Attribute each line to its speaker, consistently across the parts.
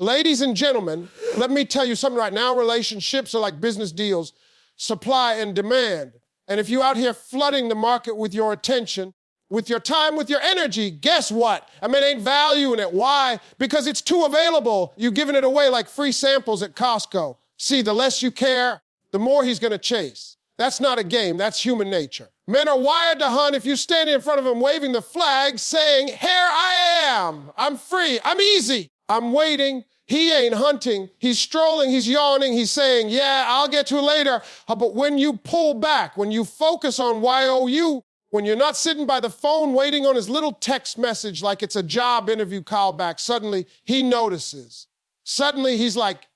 Speaker 1: Ladies and gentlemen, let me tell you something right now. Relationships are like business deals, supply and demand. And if you're out here flooding the market with your attention, with your time, with your energy, guess what? I mean, ain't valuing it. Why? Because it's too available. You're giving it away like free samples at Costco. See, the less you care, the more he's gonna chase. That's not a game, that's human nature. Men are wired to hunt. If you stand in front of him waving the flag, saying, here I am, I'm free, I'm easy, I'm waiting. He ain't hunting, he's strolling, he's yawning, he's saying, yeah, I'll get to it later. But when you pull back, when you focus on YOU, when you're not sitting by the phone waiting on his little text message like it's a job interview callback, suddenly he notices. Suddenly he's like,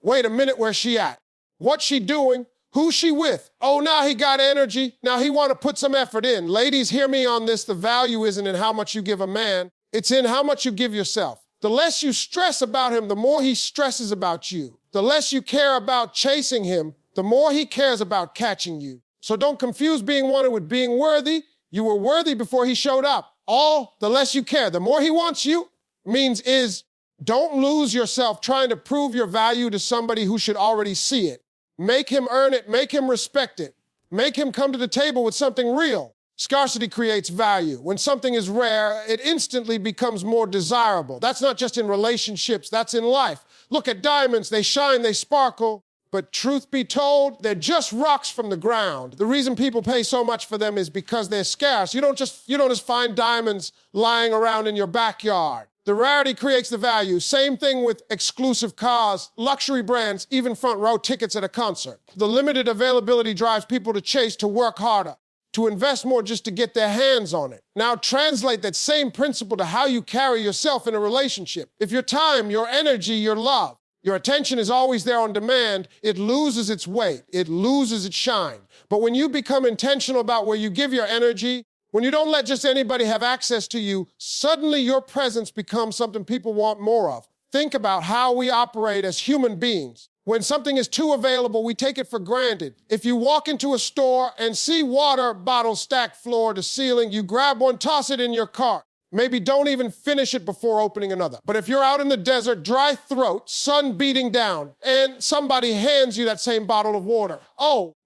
Speaker 1: wait a minute, where's she at? What's she doing? Who's she with? Oh, now he got energy. Now he want to put some effort in. Ladies, hear me on this. The value isn't in how much you give a man. It's in how much you give yourself. The less you stress about him, the more he stresses about you. The less you care about chasing him, the more he cares about catching you. So don't confuse being wanted with being worthy. You were worthy before he showed up. The less you care, the more he wants you is don't lose yourself trying to prove your value to somebody who should already see it. Make him earn it, make him respect it. Make him come to the table with something real. Scarcity creates value. When something is rare, it instantly becomes more desirable. That's not just in relationships, that's in life. Look at diamonds, they shine, they sparkle, but truth be told, they're just rocks from the ground. The reason people pay so much for them is because they're scarce. You don't just find diamonds lying around in your backyard. The rarity creates the value. Same thing with exclusive cars, luxury brands, even front row tickets at a concert. The limited availability drives people to chase, to work harder, to invest more just to get their hands on it. Now translate that same principle to how you carry yourself in a relationship. If your time, your energy, your love, your attention is always there on demand, it loses its weight, it loses its shine. But when you become intentional about where you give your energy, when you don't let just anybody have access to you, suddenly your presence becomes something people want more of. Think about how we operate as human beings. When something is too available, we take it for granted. If you walk into a store and see water bottles stacked floor to ceiling, you grab one, toss it in your cart. Maybe don't even finish it before opening another. But if you're out in the desert, dry throat, sun beating down, and somebody hands you that same bottle of water,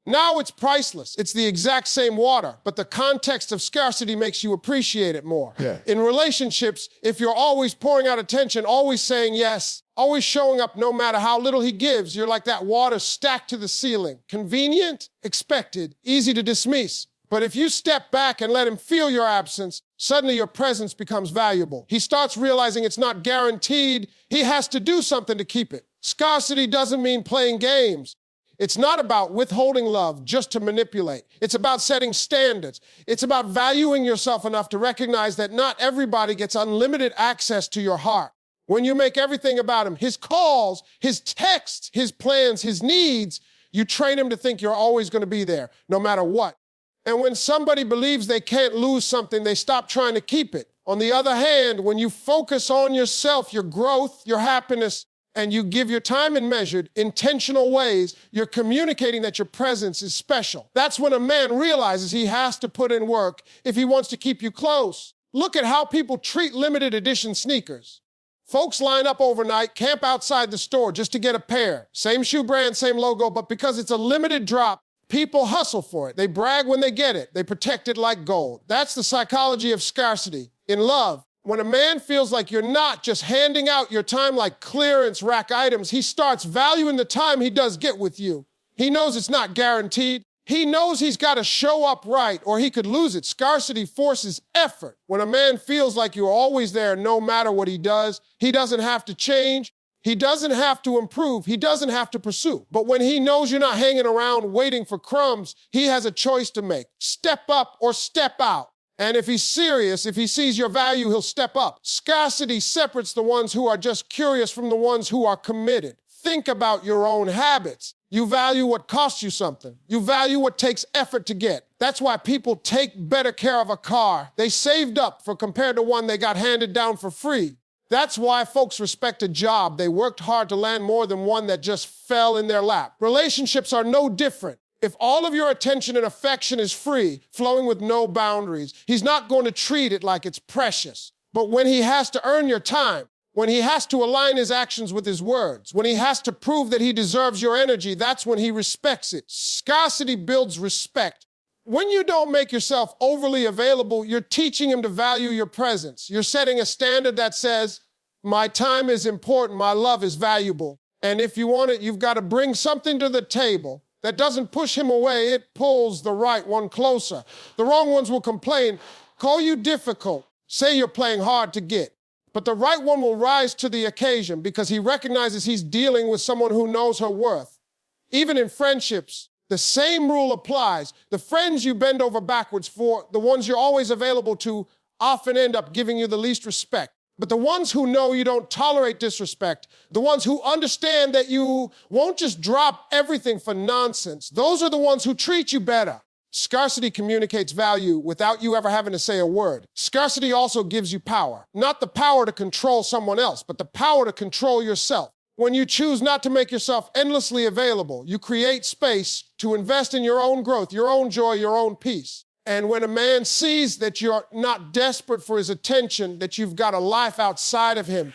Speaker 1: now it's priceless. It's the exact same water, but the context of scarcity makes you appreciate it more.
Speaker 2: Yeah.
Speaker 1: In relationships, if you're always pouring out attention, always saying yes, always showing up no matter how little he gives, you're like that water stacked to the ceiling. Convenient, expected, easy to dismiss. But if you step back and let him feel your absence, suddenly your presence becomes valuable. He starts realizing it's not guaranteed. He has to do something to keep it. Scarcity doesn't mean playing games. It's not about withholding love just to manipulate. It's about setting standards. It's about valuing yourself enough to recognize that not everybody gets unlimited access to your heart. When you make everything about him, his calls, his texts, his plans, his needs, you train him to think you're always going to be there, no matter what. And when somebody believes they can't lose something, they stop trying to keep it. On the other hand, when you focus on yourself, your growth, your happiness, and you give your time in measured, intentional ways, you're communicating that your presence is special. That's when a man realizes he has to put in work if he wants to keep you close. Look at how people treat limited edition sneakers. Folks line up overnight, camp outside the store just to get a pair. Same shoe brand, same logo, but because it's a limited drop, people hustle for it. They brag when they get it. They protect it like gold. That's the psychology of scarcity. In love, when a man feels like you're not just handing out your time like clearance rack items, he starts valuing the time he does get with you. He knows it's not guaranteed. He knows he's got to show up right or he could lose it. Scarcity forces effort. When a man feels like you're always there no matter what he does, he doesn't have to change. He doesn't have to improve. He doesn't have to pursue. But when he knows you're not hanging around waiting for crumbs, he has a choice to make. Step up or step out. And if he's serious, if he sees your value, he'll step up. Scarcity separates the ones who are just curious from the ones who are committed. Think about your own habits. You value what costs you something. You value what takes effort to get. That's why people take better care of a car they saved up for compared to one they got handed down for free. That's why folks respect a job they worked hard to land more than one that just fell in their lap. Relationships are no different. If all of your attention and affection is free, flowing with no boundaries, he's not going to treat it like it's precious. But when he has to earn your time, When he has to align his actions with his words, when he has to prove that he deserves your energy, that's when he respects it. Scarcity builds respect. When you don't make yourself overly available, you're teaching him to value your presence. You're setting a standard that says, my time is important, my love is valuable. And if you want it, you've got to bring something to the table that doesn't push him away, it pulls the right one closer. The wrong ones will complain, call you difficult, say you're playing hard to get. But the right one will rise to the occasion because he recognizes he's dealing with someone who knows her worth. Even in friendships, the same rule applies. The friends you bend over backwards for, the ones you're always available to, often end up giving you the least respect. But the ones who know you don't tolerate disrespect, the ones who understand that you won't just drop everything for nonsense, those are the ones who treat you better. Scarcity communicates value without you ever having to say a word. Scarcity also gives you power. Not the power to control someone else, but the power to control yourself. When you choose not to make yourself endlessly available, you create space to invest in your own growth, your own joy, your own peace. And when a man sees that you're not desperate for his attention, that you've got a life outside of him,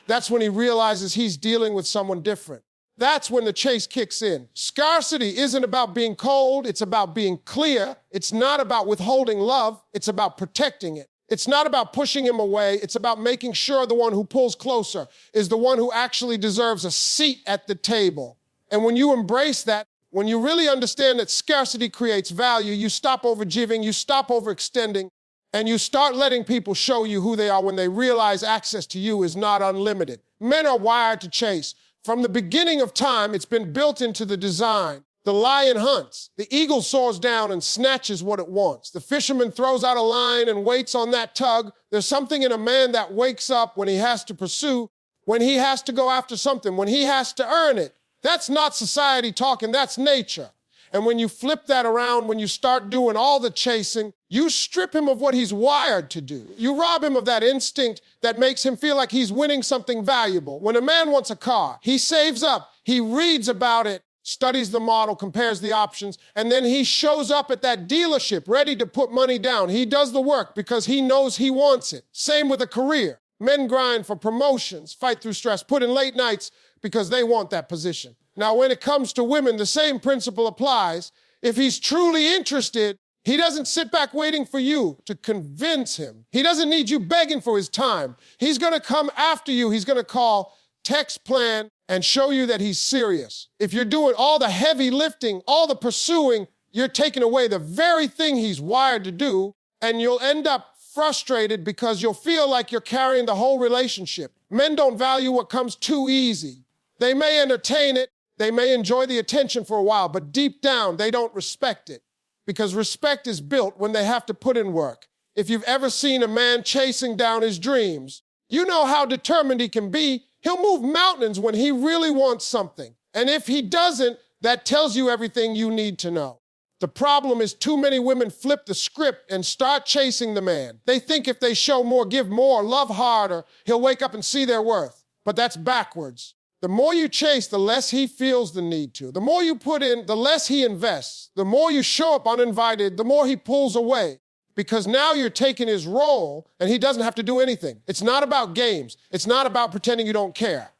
Speaker 1: that's when he realizes he's dealing with someone different. That's when the chase kicks in. Scarcity isn't about being cold, it's about being clear. It's not about withholding love, it's about protecting it. It's not about pushing him away, it's about making sure the one who pulls closer is the one who actually deserves a seat at the table. And when you embrace that, when you really understand that scarcity creates value, you stop overgiving, you stop overextending, and you start letting people show you who they are when they realize access to you is not unlimited. Men are wired to chase. From the beginning of time, it's been built into the design. The lion hunts. The eagle soars down and snatches what it wants. The fisherman throws out a line and waits on that tug. There's something in a man that wakes up when he has to pursue, when he has to go after something, when he has to earn it. That's not society talking, that's nature. And when you flip that around, when you start doing all the chasing, you strip him of what he's wired to do. You rob him of that instinct that makes him feel like he's winning something valuable. When a man wants a car, he saves up, he reads about it, studies the model, compares the options, and then he shows up at that dealership ready to put money down. He does the work because he knows he wants it. Same with a career. Men grind for promotions, fight through stress, put in late nights because they want that position. Now, when it comes to women, the same principle applies. If he's truly interested, he doesn't sit back waiting for you to convince him. He doesn't need you begging for his time. He's gonna come after you. He's gonna call, text, plan, and show you that he's serious. If you're doing all the heavy lifting, all the pursuing, you're taking away the very thing he's wired to do, and you'll end up frustrated because you'll feel like you're carrying the whole relationship. Men don't value what comes too easy. They may entertain it, they may enjoy the attention for a while, but deep down, they don't respect it. Because respect is built when they have to put in work. If you've ever seen a man chasing down his dreams, you know how determined he can be. He'll move mountains when he really wants something. And if he doesn't, that tells you everything you need to know. The problem is too many women flip the script and start chasing the man. They think if they show more, give more, love harder, he'll wake up and see their worth. But that's backwards. The more you chase, the less he feels the need to. The more you put in, the less he invests. The more you show up uninvited, the more he pulls away. Because now you're taking his role and he doesn't have to do anything. It's not about games. It's not about pretending you don't care.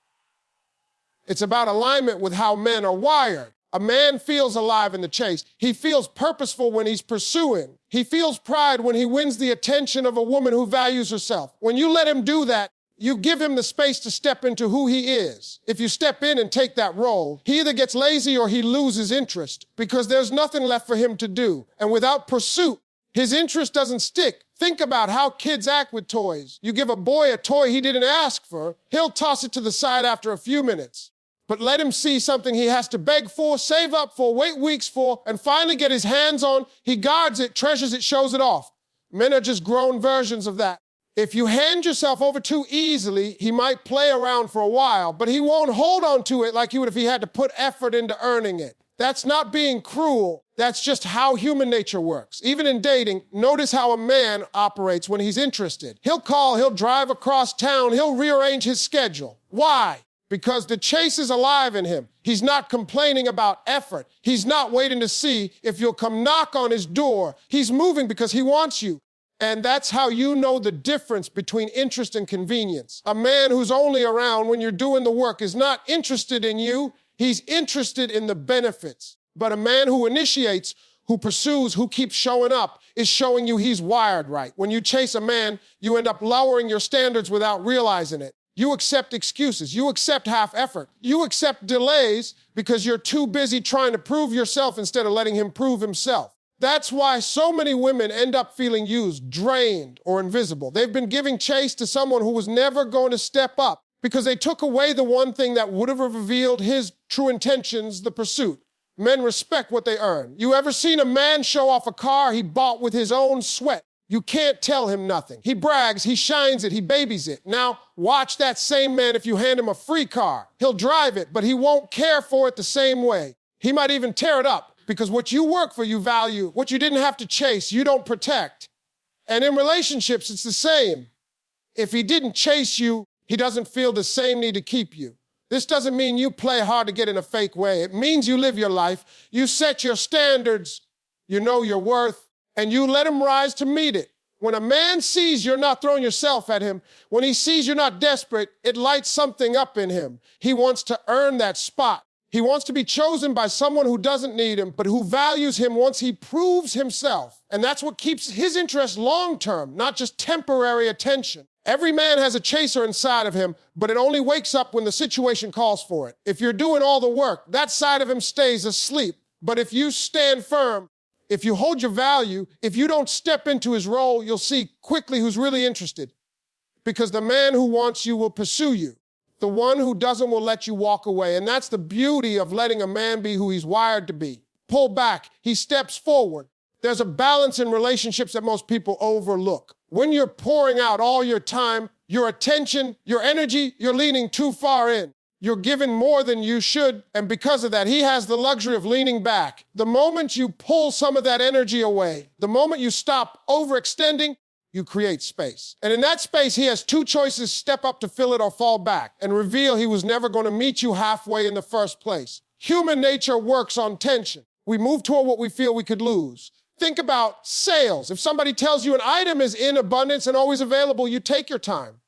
Speaker 1: It's about alignment with how men are wired. A man feels alive in the chase. He feels purposeful when he's pursuing. He feels pride when he wins the attention of a woman who values herself. When you let him do that, you give him the space to step into who he is. If you step in and take that role, he either gets lazy or he loses interest because there's nothing left for him to do. And without pursuit, his interest doesn't stick. Think about how kids act with toys. You give a boy a toy he didn't ask for, he'll toss it to the side after a few minutes. But let him see something he has to beg for, save up for, wait weeks for, and finally get his hands on. He guards it, treasures it, shows it off. Men are just grown versions of that. If you hand yourself over too easily, he might play around for a while, but he won't hold on to it like he would if he had to put effort into earning it. That's not being cruel. That's just how human nature works. Even in dating, notice how a man operates when he's interested. He'll call, he'll drive across town, he'll rearrange his schedule. Why? Because the chase is alive in him. He's not complaining about effort. He's not waiting to see if you'll come knock on his door. He's moving because he wants you. And that's how you know the difference between interest and convenience. A man who's only around when you're doing the work is not interested in you. He's interested in the benefits. But a man who initiates, who pursues, who keeps showing up is showing you he's wired right. When you chase a man, you end up lowering your standards without realizing it. You accept excuses. You accept half effort. You accept delays because you're too busy trying to prove yourself instead of letting him prove himself. That's why so many women end up feeling used, drained, or invisible. They've been giving chase to someone who was never going to step up because they took away the one thing that would have revealed his true intentions, the pursuit. Men respect what they earn. You ever seen a man show off a car he bought with his own sweat? You can't tell him nothing. He brags, he shines it, he babies it. Now, watch that same man if you hand him a free car. He'll drive it, but he won't care for it the same way. He might even tear it up. Because what you work for, you value. What you didn't have to chase, you don't protect. And in relationships, it's the same. If he didn't chase you, he doesn't feel the same need to keep you. This doesn't mean you play hard to get in a fake way. It means you live your life. You set your standards, you know your worth, and you let him rise to meet it. When a man sees you're not throwing yourself at him, when he sees you're not desperate, it lights something up in him. He wants to earn that spot. He wants to be chosen by someone who doesn't need him, but who values him once he proves himself. And that's what keeps his interest long-term, not just temporary attention. Every man has a chaser inside of him, but it only wakes up when the situation calls for it. If you're doing all the work, that side of him stays asleep. But if you stand firm, if you hold your value, if you don't step into his role, you'll see quickly who's really interested. Because the man who wants you will pursue you. The one who doesn't will let you walk away. And that's the beauty of letting a man be who he's wired to be. Pull back. He steps forward. There's a balance in relationships that most people overlook. When you're pouring out all your time, your attention, your energy, you're leaning too far in. You're giving more than you should, and because of that, he has the luxury of leaning back. The moment you pull some of that energy away, the moment you stop overextending, you create space. And in that space, he has two choices: step up to fill it or fall back and reveal he was never going to meet you halfway in the first place. Human nature works on tension. We move toward what we feel we could lose. Think about sales. If somebody tells you an item is in abundance and always available, you take your time.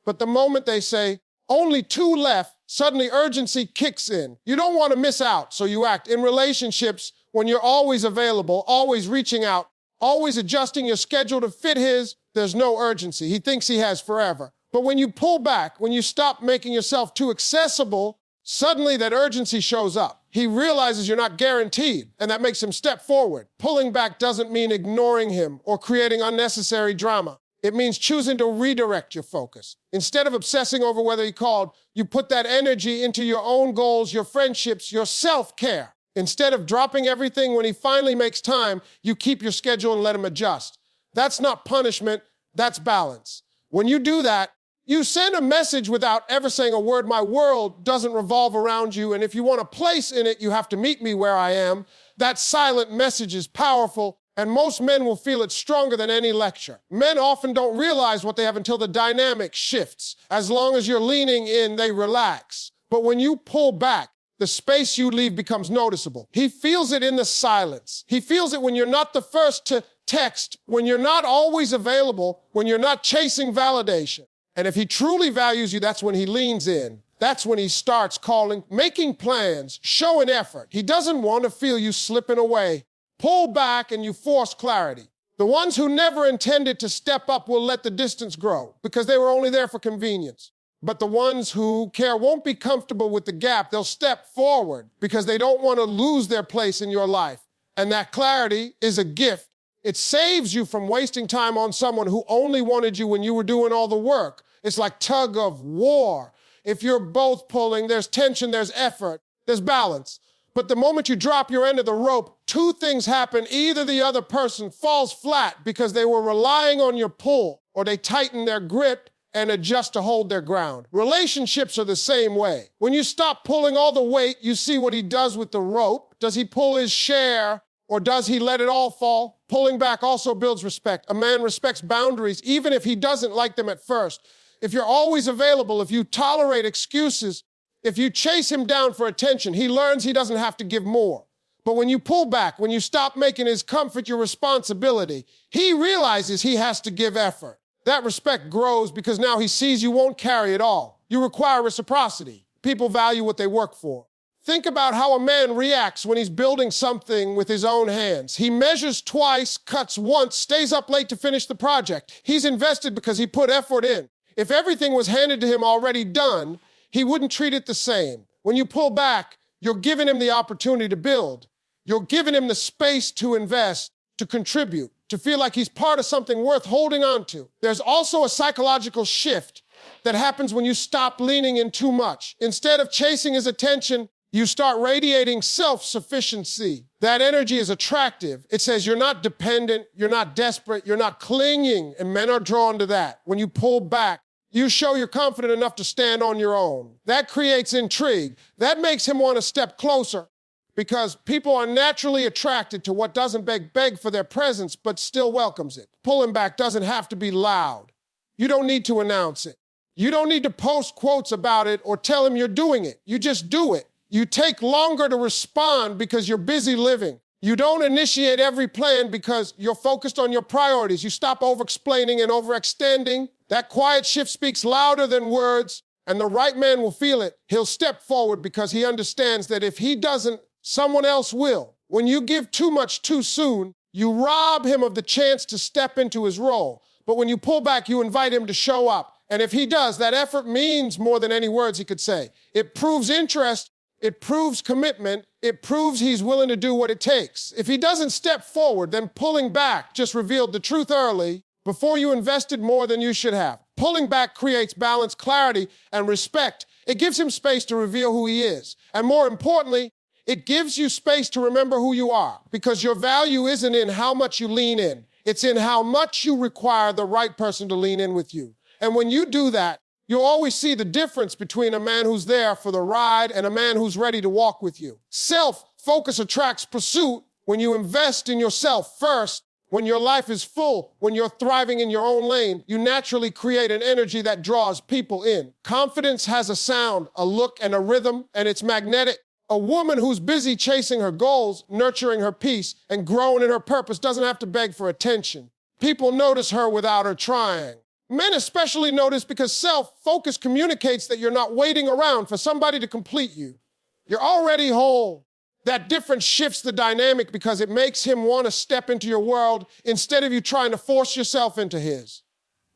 Speaker 1: But the moment they say, only 2 left, suddenly urgency kicks in. You don't want to miss out, so you act. In relationships, when you're always available, always reaching out, always adjusting your schedule to fit his, there's no urgency. He thinks he has forever. But when you pull back, when you stop making yourself too accessible, suddenly that urgency shows up. He realizes you're not guaranteed, and that makes him step forward. Pulling back doesn't mean ignoring him or creating unnecessary drama. It means choosing to redirect your focus. Instead of obsessing over whether he called, you put that energy into your own goals, your friendships, your self-care. Instead of dropping everything when he finally makes time, you keep your schedule and let him adjust. That's not punishment, that's balance. When you do that, you send a message without ever saying a word. My world doesn't revolve around you, and if you want a place in it, you have to meet me where I am. That silent message is powerful, and most men will feel it stronger than any lecture. Men often don't realize what they have until the dynamic shifts. As long as you're leaning in, they relax. But when you pull back, the space you leave becomes noticeable. He feels it in the silence. He feels it when you're not the first to text, when you're not always available, when you're not chasing validation. And if he truly values you, that's when he leans in. That's when he starts calling, making plans, showing effort. He doesn't want to feel you slipping away. Pull back and you force clarity. The ones who never intended to step up will let the distance grow because they were only there for convenience. But the ones who care won't be comfortable with the gap. They'll step forward because they don't want to lose their place in your life. And that clarity is a gift. It saves you from wasting time on someone who only wanted you when you were doing all the work. It's like tug of war. If you're both pulling, there's tension, there's effort, there's balance. But the moment you drop your end of the rope, 2 things happen. Either the other person falls flat because they were relying on your pull, or they tighten their grip and adjust to hold their ground. Relationships are the same way. When you stop pulling all the weight, you see what he does with the rope. Does he pull his share, or does he let it all fall? Pulling back also builds respect. A man respects boundaries, even if he doesn't like them at first. If you're always available, if you tolerate excuses, if you chase him down for attention, he learns he doesn't have to give more. But when you pull back, when you stop making his comfort your responsibility, he realizes he has to give effort. That respect grows because now he sees you won't carry it all. You require reciprocity. People value what they work for. Think about how a man reacts when he's building something with his own hands. He measures twice, cuts once, stays up late to finish the project. He's invested because he put effort in. If everything was handed to him already done, he wouldn't treat it the same. When you pull back, you're giving him the opportunity to build. You're giving him the space to invest, to contribute, to feel like he's part of something worth holding on to. There's also a psychological shift that happens when you stop leaning in too much. Instead of chasing his attention, you start radiating self-sufficiency. That energy is attractive. It says you're not dependent, you're not desperate, you're not clinging, and men are drawn to that. When you pull back, you show you're confident enough to stand on your own. That creates intrigue. That makes him want to step closer because people are naturally attracted to what doesn't beg for their presence but still welcomes it. Pulling back doesn't have to be loud. You don't need to announce it. You don't need to post quotes about it or tell him you're doing it. You just do it. You take longer to respond because you're busy living. You don't initiate every plan because you're focused on your priorities. You stop over-explaining and overextending. That quiet shift speaks louder than words, and the right man will feel it. He'll step forward because he understands that if he doesn't, someone else will. When you give too much too soon, you rob him of the chance to step into his role. But when you pull back, you invite him to show up. And if he does, that effort means more than any words he could say. It proves interest. It proves commitment. It proves he's willing to do what it takes. If he doesn't step forward, then pulling back just revealed the truth early before you invested more than you should have. Pulling back creates balance, clarity, and respect. It gives him space to reveal who he is. And more importantly, it gives you space to remember who you are because your value isn't in how much you lean in. It's in how much you require the right person to lean in with you. And when you do that, you'll always see the difference between a man who's there for the ride and a man who's ready to walk with you. Self-focus attracts pursuit when you invest in yourself first. When your life is full, when you're thriving in your own lane, you naturally create an energy that draws people in. Confidence has a sound, a look, and a rhythm, and it's magnetic. A woman who's busy chasing her goals, nurturing her peace, and growing in her purpose doesn't have to beg for attention. People notice her without her trying. Men especially notice because self-focus communicates that you're not waiting around for somebody to complete you. You're already whole. That difference shifts the dynamic because it makes him want to step into your world instead of you trying to force yourself into his.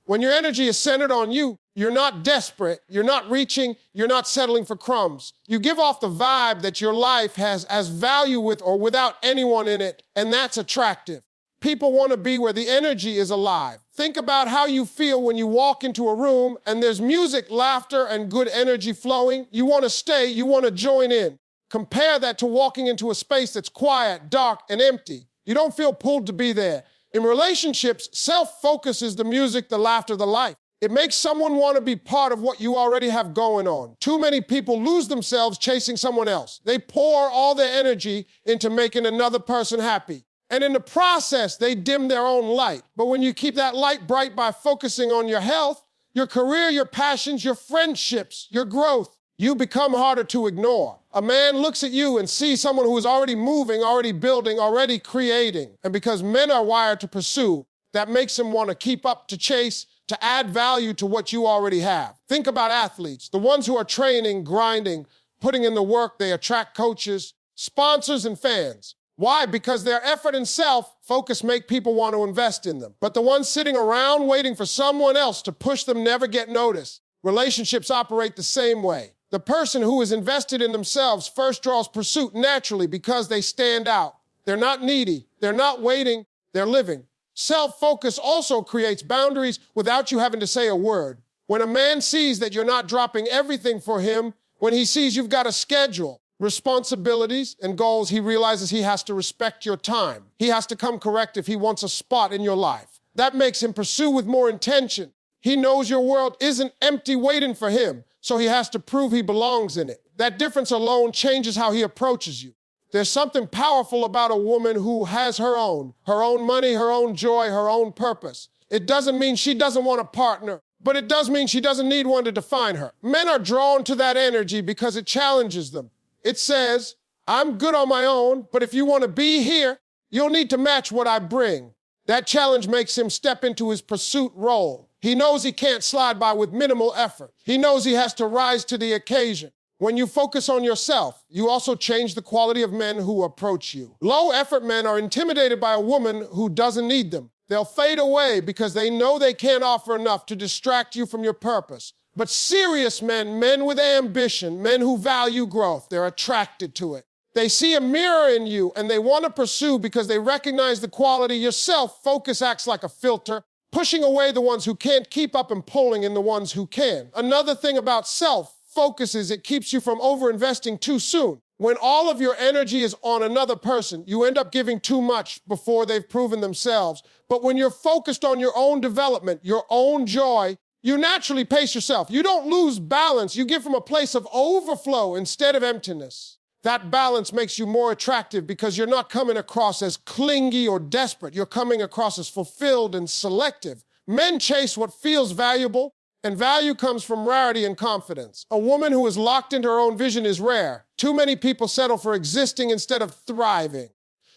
Speaker 1: When your energy is centered on you, you're not desperate, you're not reaching, you're not settling for crumbs. You give off the vibe that your life has value with or without anyone in it, and that's attractive. People want to be where the energy is alive. Think about how you feel when you walk into a room and there's music, laughter, and good energy flowing. You want to stay, you want to join in. Compare that to walking into a space that's quiet, dark, and empty. You don't feel pulled to be there. In relationships, self-focus is the music, the laughter, the life. It makes someone want to be part of what you already have going on. Too many people lose themselves chasing someone else. They pour all their energy into making another person happy. And in the process, they dim their own light. But when you keep that light bright by focusing on your health, your career, your passions, your friendships, your growth, you become harder to ignore. A man looks at you and sees someone who is already moving, already building, already creating. And because men are wired to pursue, that makes him want to keep up, to chase, to add value to what you already have. Think about athletes, the ones who are training, grinding, putting in the work. They attract coaches, sponsors, and fans. Why? Because their effort and self-focus make people want to invest in them. But the ones sitting around waiting for someone else to push them never get noticed. Relationships operate the same way. The person who is invested in themselves first draws pursuit naturally because they stand out. They're not needy. They're not waiting. They're living. Self-focus also creates boundaries without you having to say a word. When a man sees that you're not dropping everything for him, when he sees you've got a schedule, responsibilities, and goals, he realizes he has to respect your time. He has to come correct if he wants a spot in your life. That makes him pursue with more intention. He knows your world isn't empty waiting for him, so he has to prove he belongs in it. That difference alone changes how he approaches you. There's something powerful about a woman who has her own money, her own joy, her own purpose. It doesn't mean she doesn't want a partner, but it does mean she doesn't need one to define her. Men are drawn to that energy because it challenges them. It says, I'm good on my own, but if you want to be here, you'll need to match what I bring. That challenge makes him step into his pursuit role. He knows he can't slide by with minimal effort. He knows he has to rise to the occasion. When you focus on yourself, you also change the quality of men who approach you. Low-effort men are intimidated by a woman who doesn't need them. They'll fade away because they know they can't offer enough to distract you from your purpose. But serious men, men with ambition, men who value growth, they're attracted to it. They see a mirror in you and they want to pursue because they recognize the quality. Your self-focus acts like a filter, pushing away the ones who can't keep up and pulling in the ones who can. Another thing about self-focus is it keeps you from overinvesting too soon. When all of your energy is on another person, you end up giving too much before they've proven themselves. But when you're focused on your own development, your own joy, you naturally pace yourself. You don't lose balance. You give from a place of overflow instead of emptiness. That balance makes you more attractive because you're not coming across as clingy or desperate. You're coming across as fulfilled and selective. Men chase what feels valuable, and value comes from rarity and confidence. A woman who is locked into her own vision is rare. Too many people settle for existing instead of thriving.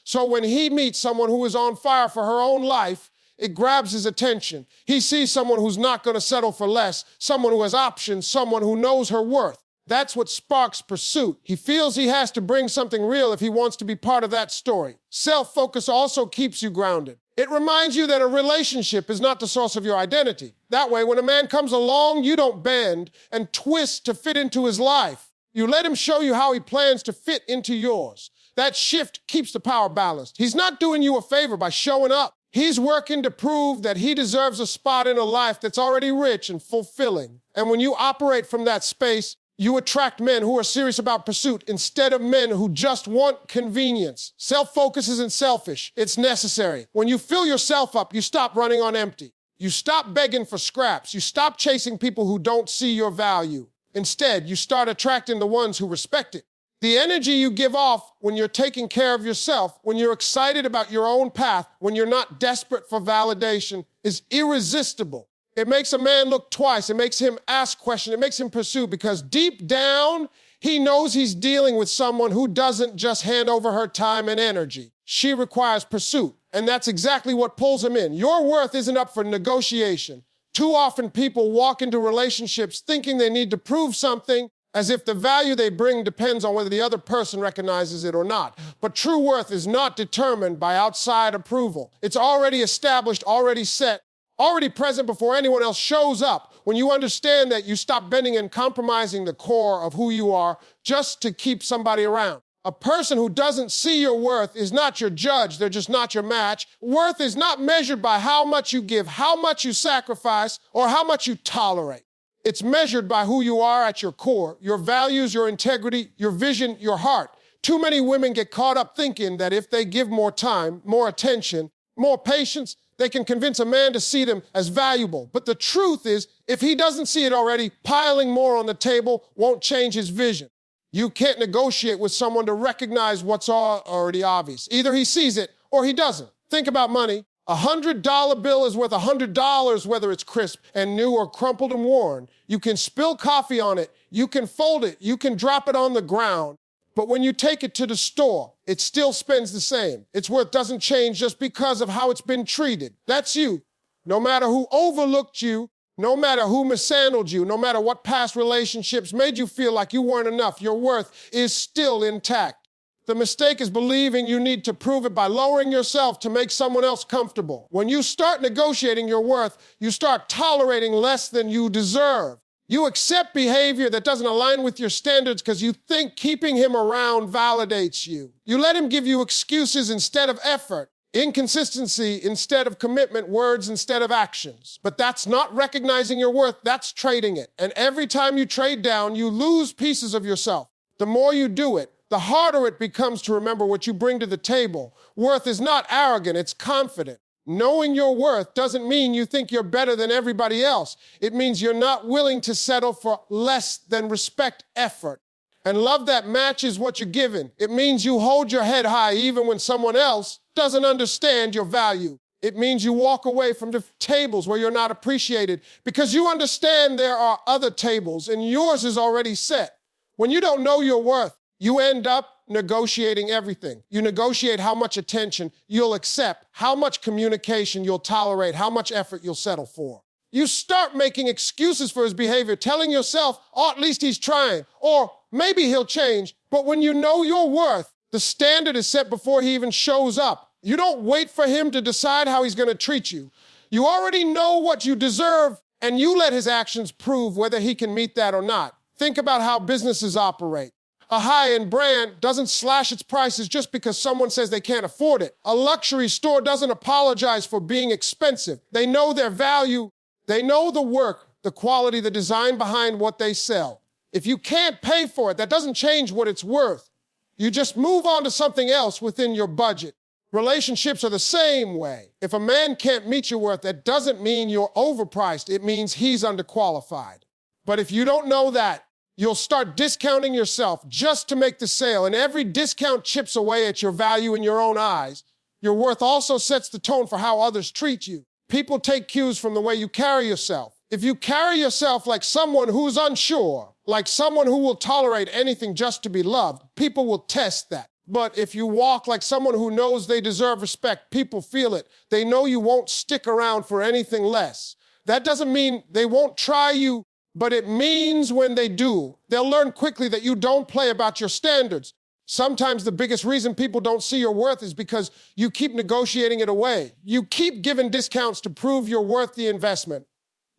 Speaker 1: So when he meets someone who is on fire for her own life, it grabs his attention. He sees someone who's not going to settle for less, someone who has options, someone who knows her worth. That's what sparks pursuit. He feels he has to bring something real if he wants to be part of that story. Self-focus also keeps you grounded. It reminds you that a relationship is not the source of your identity. That way, when a man comes along, you don't bend and twist to fit into his life. You let him show you how he plans to fit into yours. That shift keeps the power balanced. He's not doing you a favor by showing up. He's working to prove that he deserves a spot in a life that's already rich and fulfilling. And when you operate from that space, you attract men who are serious about pursuit instead of men who just want convenience. Self-focus isn't selfish. It's necessary. When you fill yourself up, you stop running on empty. You stop begging for scraps. You stop chasing people who don't see your value. Instead, you start attracting the ones who respect it. The energy you give off when you're taking care of yourself, when you're excited about your own path, when you're not desperate for validation, is irresistible. It makes a man look twice. It makes him ask questions. It makes him pursue because deep down, he knows he's dealing with someone who doesn't just hand over her time and energy. She requires pursuit, and that's exactly what pulls him in. Your worth isn't up for negotiation. Too often people walk into relationships thinking they need to prove something as if the value they bring depends on whether the other person recognizes it or not. But true worth is not determined by outside approval. It's already established, already set, already present before anyone else shows up. When you understand that, you stop bending and compromising the core of who you are just to keep somebody around. A person who doesn't see your worth is not your judge. They're just not your match. Worth is not measured by how much you give, how much you sacrifice, or how much you tolerate. It's measured by who you are at your core, your values, your integrity, your vision, your heart. Too many women get caught up thinking that if they give more time, more attention, more patience, they can convince a man to see them as valuable. But the truth is, if he doesn't see it already, piling more on the table won't change his vision. You can't negotiate with someone to recognize what's already obvious. Either he sees it or he doesn't. Think about money. A $100 bill is worth $100 whether it's crisp and new or crumpled and worn. You can spill coffee on it. You can fold it. You can drop it on the ground. But when you take it to the store, it still spends the same. Its worth doesn't change just because of how it's been treated. That's you. No matter who overlooked you, no matter who mishandled you, no matter what past relationships made you feel like you weren't enough, your worth is still intact. The mistake is believing you need to prove it by lowering yourself to make someone else comfortable. When you start negotiating your worth, you start tolerating less than you deserve. You accept behavior that doesn't align with your standards because you think keeping him around validates you. You let him give you excuses instead of effort, inconsistency instead of commitment, words instead of actions. But that's not recognizing your worth, that's trading it. And every time you trade down, you lose pieces of yourself. The more you do it, the harder it becomes to remember what you bring to the table. Worth is not arrogant, it's confident. Knowing your worth doesn't mean you think you're better than everybody else. It means you're not willing to settle for less than respect effort. And love that matches what you're given. It means you hold your head high even when someone else doesn't understand your value. It means you walk away from the tables where you're not appreciated because you understand there are other tables and yours is already set. When you don't know your worth, you end up negotiating everything. You negotiate how much attention you'll accept, how much communication you'll tolerate, how much effort you'll settle for. You start making excuses for his behavior, telling yourself, oh, at least he's trying, or maybe he'll change. But when you know your worth, the standard is set before he even shows up. You don't wait for him to decide how he's going to treat you. You already know what you deserve, and you let his actions prove whether he can meet that or not. Think about how businesses operate. A high-end brand doesn't slash its prices just because someone says they can't afford it. A luxury store doesn't apologize for being expensive. They know their value. They know the work, the quality, the design behind what they sell. If you can't pay for it, that doesn't change what it's worth. You just move on to something else within your budget. Relationships are the same way. If a man can't meet your worth, that doesn't mean you're overpriced. It means he's underqualified. But if you don't know that, you'll start discounting yourself just to make the sale, and every discount chips away at your value in your own eyes. Your worth also sets the tone for how others treat you. People take cues from the way you carry yourself. If you carry yourself like someone who's unsure, like someone who will tolerate anything just to be loved, people will test that. But if you walk like someone who knows they deserve respect, people feel it. They know you won't stick around for anything less. That doesn't mean they won't try you, but it means when they do, they'll learn quickly that you don't play about your standards. Sometimes the biggest reason people don't see your worth is because you keep negotiating it away. You keep giving discounts to prove you're worth the investment.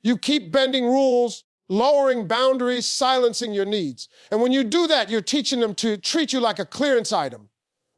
Speaker 1: You keep bending rules, lowering boundaries, silencing your needs. And when you do that, you're teaching them to treat you like a clearance item.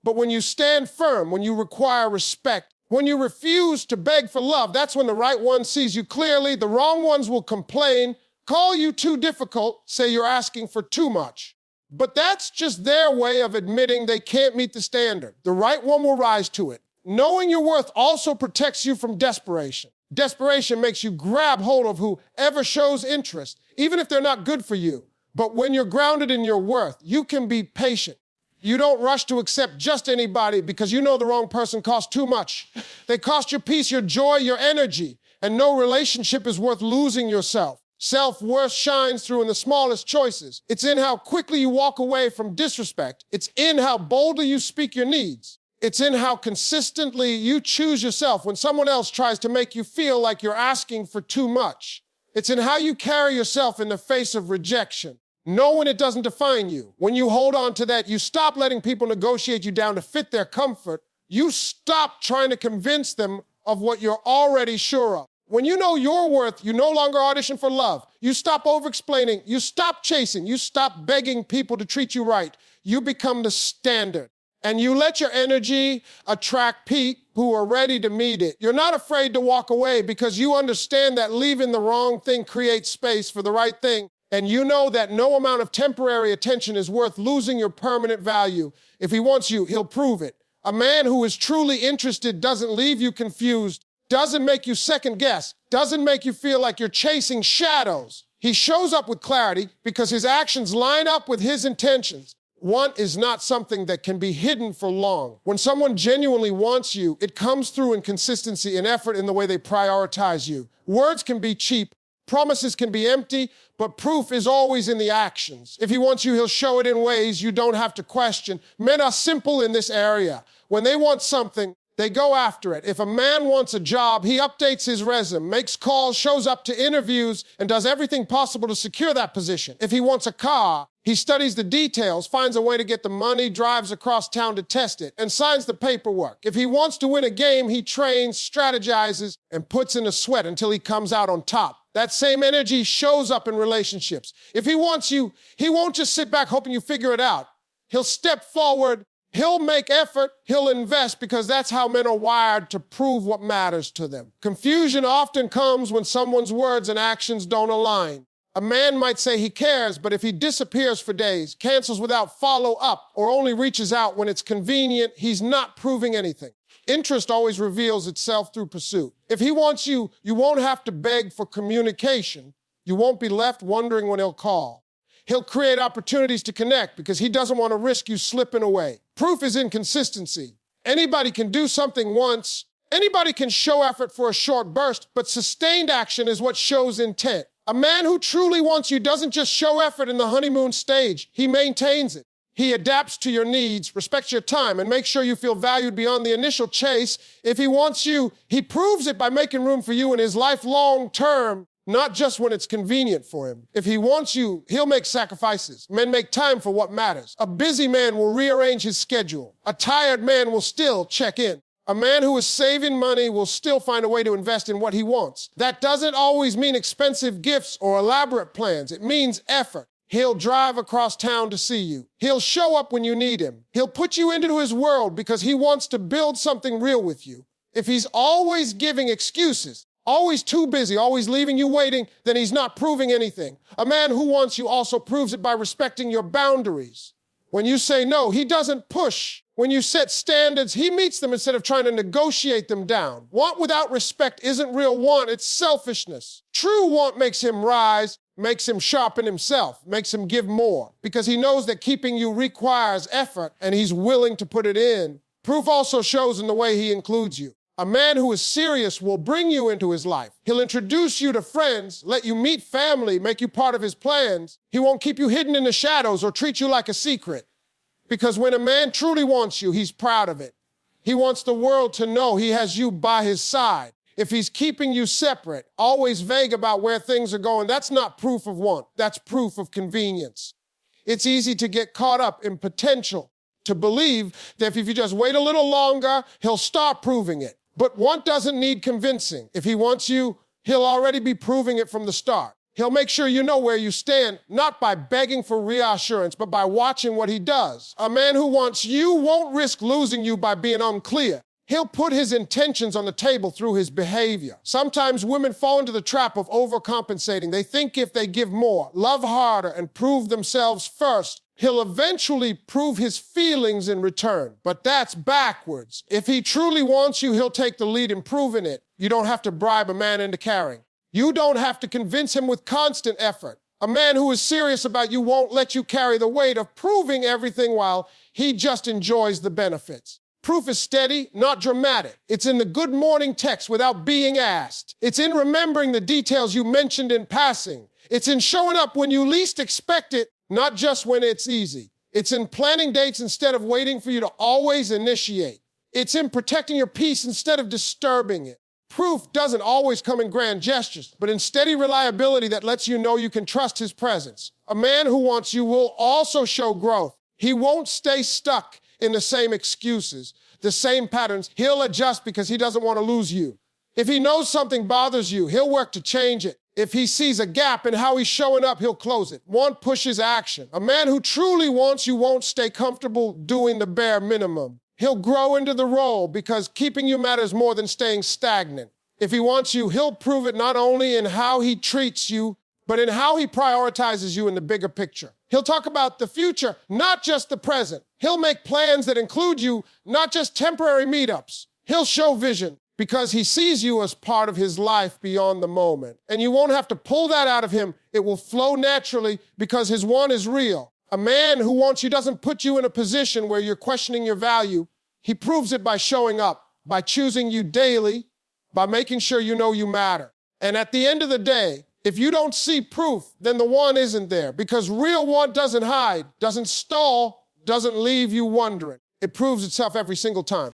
Speaker 1: But when you stand firm, when you require respect, when you refuse to beg for love, that's when the right one sees you clearly. The wrong ones will complain, call you too difficult, say you're asking for too much. But that's just their way of admitting they can't meet the standard. The right one will rise to it. Knowing your worth also protects you from desperation. Desperation makes you grab hold of whoever shows interest, even if they're not good for you. But when you're grounded in your worth, you can be patient. You don't rush to accept just anybody because you know the wrong person costs too much. They cost your peace, your joy, your energy, and no relationship is worth losing yourself. Self-worth shines through in the smallest choices. It's in how quickly you walk away from disrespect. It's in how boldly you speak your needs. It's in how consistently you choose yourself when someone else tries to make you feel like you're asking for too much. It's in how you carry yourself in the face of rejection. Know when it doesn't define you. When you hold on to that, you stop letting people negotiate you down to fit their comfort. You stop trying to convince them of what you're already sure of. When you know your worth, you no longer audition for love. You stop over-explaining. You stop chasing. You stop begging people to treat you right. You become the standard. And you let your energy attract people who are ready to meet it. You're not afraid to walk away because you understand that leaving the wrong thing creates space for the right thing. And you know that no amount of temporary attention is worth losing your permanent value. If he wants you, he'll prove it. A man who is truly interested doesn't leave you confused, doesn't make you second guess, doesn't make you feel like you're chasing shadows. He shows up with clarity because his actions line up with his intentions. Want is not something that can be hidden for long. When someone genuinely wants you, it comes through in consistency and effort in the way they prioritize you. Words can be cheap, promises can be empty, but proof is always in the actions. If he wants you, he'll show it in ways you don't have to question. Men are simple in this area. When they want something, they go after it. If a man wants a job, he updates his resume, makes calls, shows up to interviews, and does everything possible to secure that position. If he wants a car, he studies the details, finds a way to get the money, drives across town to test it, and signs the paperwork. If he wants to win a game, he trains, strategizes, and puts in a sweat until he comes out on top. That same energy shows up in relationships. If he wants you, he won't just sit back hoping you figure it out. He'll step forward, he'll make effort, he'll invest, because that's how men are wired to prove what matters to them. Confusion often comes when someone's words and actions don't align. A man might say he cares, but if he disappears for days, cancels without follow-up, or only reaches out when it's convenient, he's not proving anything. Interest always reveals itself through pursuit. If he wants you, you won't have to beg for communication. You won't be left wondering when he'll call. He'll create opportunities to connect because he doesn't want to risk you slipping away. Proof is in consistency. Anybody can do something once. Anybody can show effort for a short burst, but sustained action is what shows intent. A man who truly wants you doesn't just show effort in the honeymoon stage. He maintains it. He adapts to your needs, respects your time, and makes sure you feel valued beyond the initial chase. If he wants you, he proves it by making room for you in his life long term, not just when it's convenient for him. If he wants you, he'll make sacrifices. Men make time for what matters. A busy man will rearrange his schedule. A tired man will still check in. A man who is saving money will still find a way to invest in what he wants. That doesn't always mean expensive gifts or elaborate plans. It means effort. He'll drive across town to see you. He'll show up when you need him. He'll put you into his world because he wants to build something real with you. If he's always giving excuses, always too busy, always leaving you waiting, then he's not proving anything. A man who wants you also proves it by respecting your boundaries. When you say no, he doesn't push. When you set standards, he meets them instead of trying to negotiate them down. Want without respect isn't real want, it's selfishness. True want makes him rise, makes him sharpen himself, makes him give more, because he knows that keeping you requires effort and he's willing to put it in. Proof also shows in the way he includes you. A man who is serious will bring you into his life. He'll introduce you to friends, let you meet family, make you part of his plans. He won't keep you hidden in the shadows or treat you like a secret. Because when a man truly wants you, he's proud of it. He wants the world to know he has you by his side. If he's keeping you separate, always vague about where things are going, that's not proof of want. That's proof of convenience. It's easy to get caught up in potential, to believe that if you just wait a little longer, he'll start proving it. But want doesn't need convincing. If he wants you, he'll already be proving it from the start. He'll make sure you know where you stand, not by begging for reassurance, but by watching what he does. A man who wants you won't risk losing you by being unclear. He'll put his intentions on the table through his behavior. Sometimes women fall into the trap of overcompensating. They think if they give more, love harder, and prove themselves first, he'll eventually prove his feelings in return. But that's backwards. If he truly wants you, he'll take the lead in proving it. You don't have to bribe a man into caring. You don't have to convince him with constant effort. A man who is serious about you won't let you carry the weight of proving everything while he just enjoys the benefits. Proof is steady, not dramatic. It's in the good morning text without being asked. It's in remembering the details you mentioned in passing. It's in showing up when you least expect it, not just when it's easy. It's in planning dates instead of waiting for you to always initiate. It's in protecting your peace instead of disturbing it. Proof doesn't always come in grand gestures, but in steady reliability that lets you know you can trust his presence. A man who wants you will also show growth. He won't stay stuck in the same excuses, the same patterns. He'll adjust because he doesn't want to lose you. If he knows something bothers you, he'll work to change it. If he sees a gap in how he's showing up, he'll close it. Want pushes action. A man who truly wants you won't stay comfortable doing the bare minimum. He'll grow into the role because keeping you matters more than staying stagnant. If he wants you, he'll prove it not only in how he treats you, but in how he prioritizes you in the bigger picture. He'll talk about the future, not just the present. He'll make plans that include you, not just temporary meetups. He'll show vision because he sees you as part of his life beyond the moment. And you won't have to pull that out of him. It will flow naturally because his want is real. A man who wants you doesn't put you in a position where you're questioning your value. He proves it by showing up, by choosing you daily, by making sure you know you matter. And at the end of the day, if you don't see proof, then the want isn't there, because real want doesn't hide, doesn't stall, doesn't leave you wondering. It proves itself every single time.